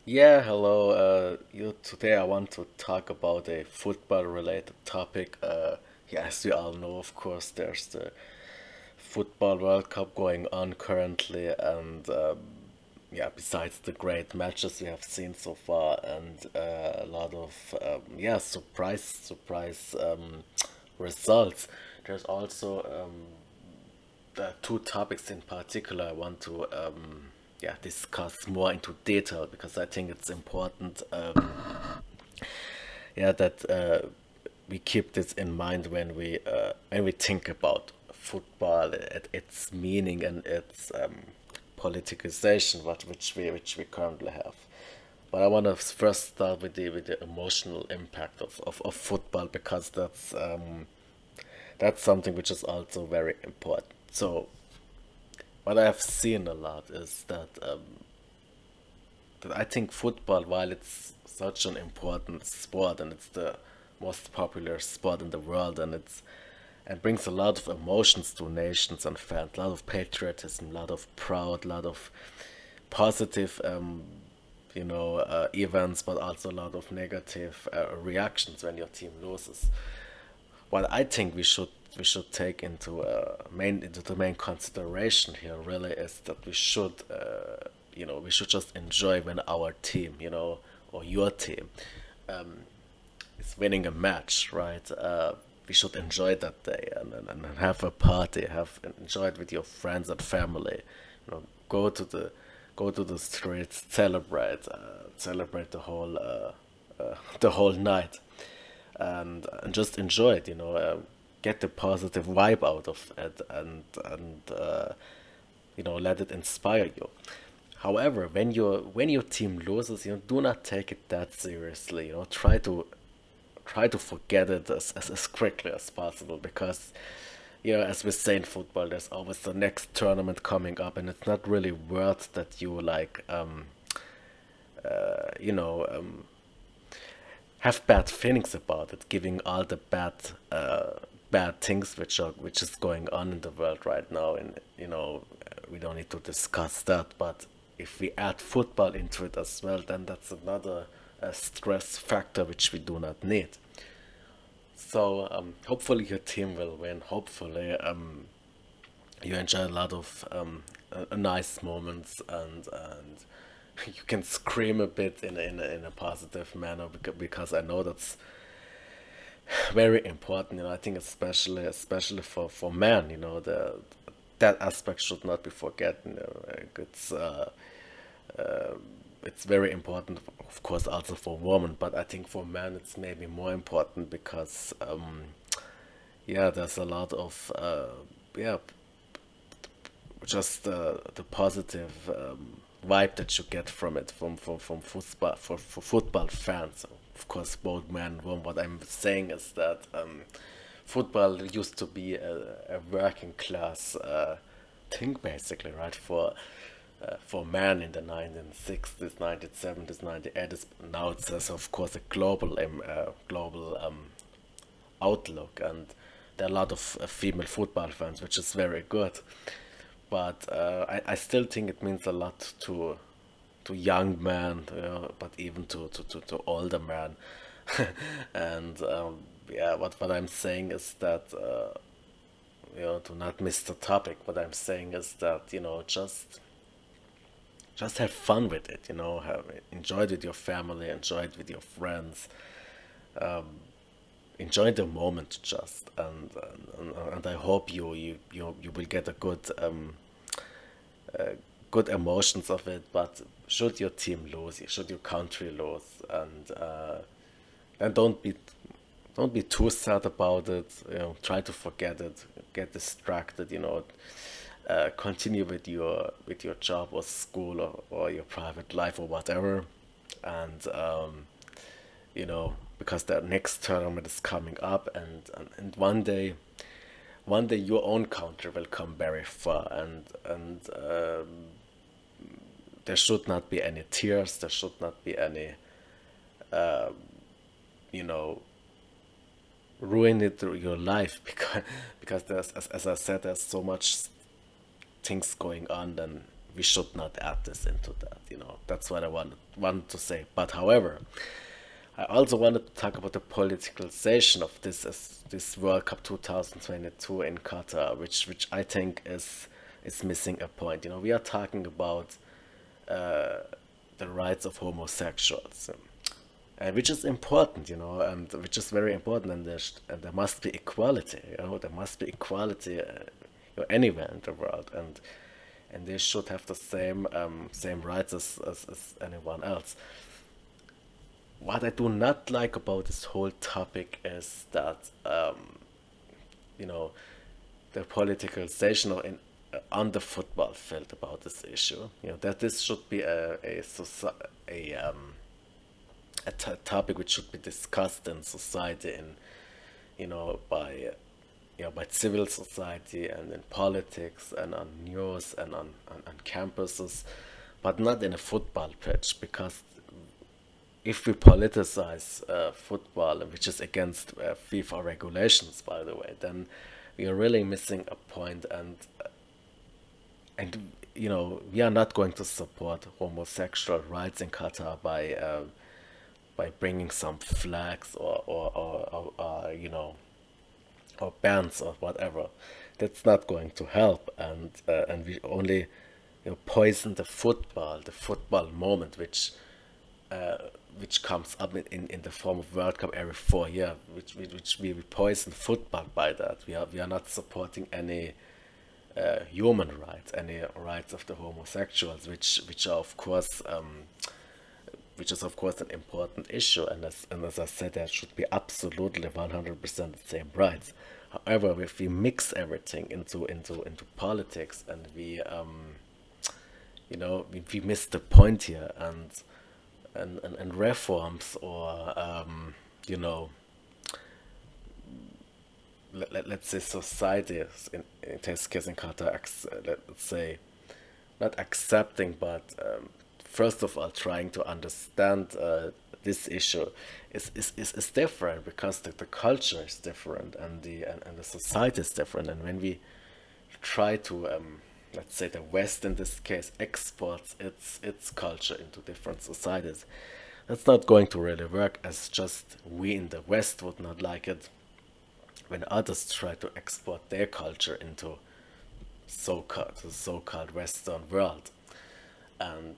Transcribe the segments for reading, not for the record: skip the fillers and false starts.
Yeah, hello. Today I want to talk about a football-related topic. Yeah, as you all know, of course, there's the Football World Cup going on currently, and yeah, besides the great matches we have seen so far, and a lot of yeah, surprise results. There's also two topics in particular I want to yeah, discuss more into detail because I think it's important yeah, that we keep this in mind when we think about football, its meaning and its politicization, which we currently have. But I want to first start with the emotional impact of football because that's something which is also very important. So what I've seen a lot is that I think football, while it's such an important sport and it's the most popular sport in the world, and brings a lot of emotions to nations and fans, a lot of patriotism, a lot of proud, a lot of positive, events, but also a lot of negative reactions when your team loses. What I think we should take into the main consideration here really is that we should just enjoy when our team, or your team is winning a match, right? We should enjoy that day and have a party, have enjoy it with your friends and family. Go to the streets, celebrate the whole night, and just enjoy it. Get the positive vibe out of it, and let it inspire you. However, when your team loses, do not take it that seriously. Try to forget it as quickly as possible because as we say in football, there's always the next tournament coming up, and it's not really worth that you like you know have bad feelings about it, giving all the bad things which is going on in the world right now. And we don't need to discuss that, but if we add football into it as well, then that's another stress factor which we do not need. So hopefully your team will win. Hopefully you enjoy a lot of nice moments, and you can scream a bit in a positive manner because I know that's very important. I think especially for men, that aspect should not be forgotten. Like it's very important, of course, also for women, but I think for men it's maybe more important because yeah, there's a lot of yeah, just the positive vibe that you get from it from football for football fans. So, of course, both men and women. What I'm saying is that football used to be a working class thing, basically, right? For men in the 1960s, 1970s, 1980s. Now it's of course a global outlook, and there are a lot of female football fans, which is very good. But I still think it means a lot to young men, but even to older men. And yeah, what I'm saying is that to not miss the topic. What I'm saying is that just have fun with it. Enjoy it with your family, enjoy it with your friends, enjoy the moment just, and I hope you will get a good emotions of it. But should your team lose, should your country lose, and don't be too sad about it. Try to forget it, get distracted. Continue with your job or school, or your private life or whatever, and because the next tournament is coming up, and one day your own country will come very far, and there should not be any tears, there should not be any you know ruin it through your life because there's, as I said, there's so much things going on then we should not add this into that. That's what I wanted to say. But however, I also wanted to talk about the politicalization of this World Cup 2022 in Qatar, which I think is missing a point. We are talking about the rights of homosexuals, which is important, and which is very important, and there must be equality, there must be equality, anywhere in the world, and they should have the same rights as anyone else. What I do not like about this whole topic is that you know the politicalization on the football field about this issue. That this should be a topic which should be discussed in society, by by civil society and in politics and on news and on campuses, but not in a football pitch, because if we politicize football, which is against FIFA regulations, by the way, then we are really missing a point, and we are not going to support homosexual rights in Qatar by bringing some flags or bans or whatever. That's not going to help, and we only poison the football moment, which comes up in the form of World Cup every 4 years, which we poison football by that. We are not supporting any human rights, any rights of the homosexuals, which are of course which is of course an important issue, and as I said, there should be absolutely 100% the same rights. However, if we mix everything into politics, and we miss the point here, and reforms, or let's say societies, in this case in Qatar, let's say not accepting, but first of all trying to understand this issue is different, because the culture is different, and the society is different. And when we try to let's say the West in this case exports its culture into different societies, that's not going to really work, as just we in the West would not like it when others try to export their culture into the so-called Western world. And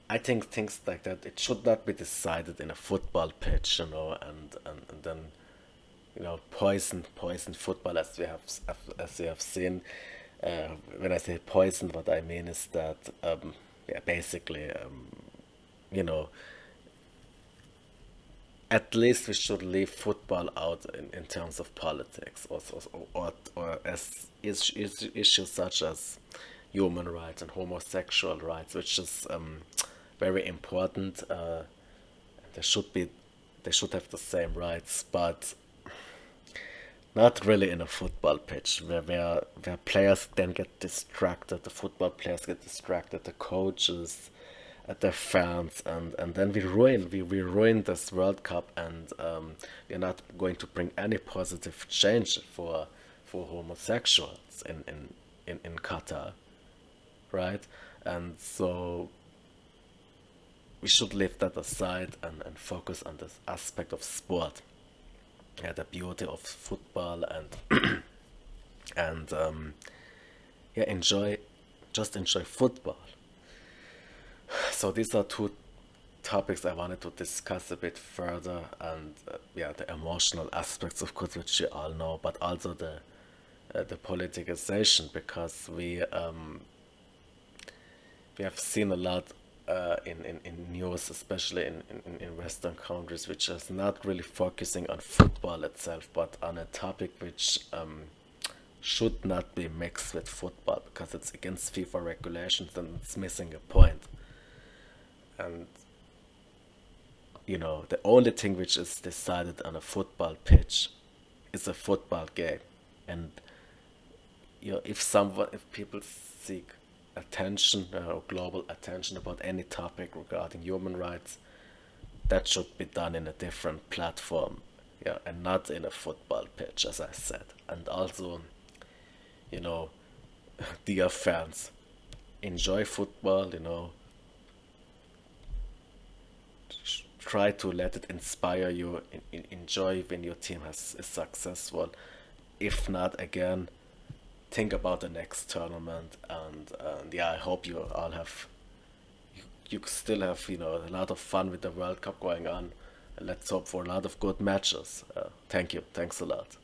I think things like that, it should not be decided in a football pitch, and then poison football, as we have seen. When I say poison, what I mean is that yeah, basically, you know, at least we should leave football out in terms of politics, or as issues such as human rights and homosexual rights, which is very important. They should be, they should have the same rights, but not really in a football pitch where players then get distracted. The football players get distracted. The coaches, the fans, and then we ruin this World Cup, and we're not going to bring any positive change for homosexuals in Qatar, right? And so we should leave that aside, and focus on this aspect of sport, yeah, the beauty of football, and yeah, enjoy football. So these are two topics I wanted to discuss a bit further, and yeah, the emotional aspects, of course, which you all know, but also the politicization, because we have seen a lot in news, especially in Western countries, which is not really focusing on football itself, but on a topic which should not be mixed with football, because it's against FIFA regulations and it's missing a point. And the only thing which is decided on a football pitch is a football game. And if people seek attention, global attention, about any topic regarding human rights, that should be done in a different platform, yeah, and not in a football pitch, as I said. And also, you know dear fans, enjoy football, try to let it inspire you, enjoy when your team is successful. If not, again, think about the next tournament, and yeah, I hope you all have you still have a lot of fun with the World Cup going on. And let's hope for a lot of good matches. Thank you. Thanks a lot.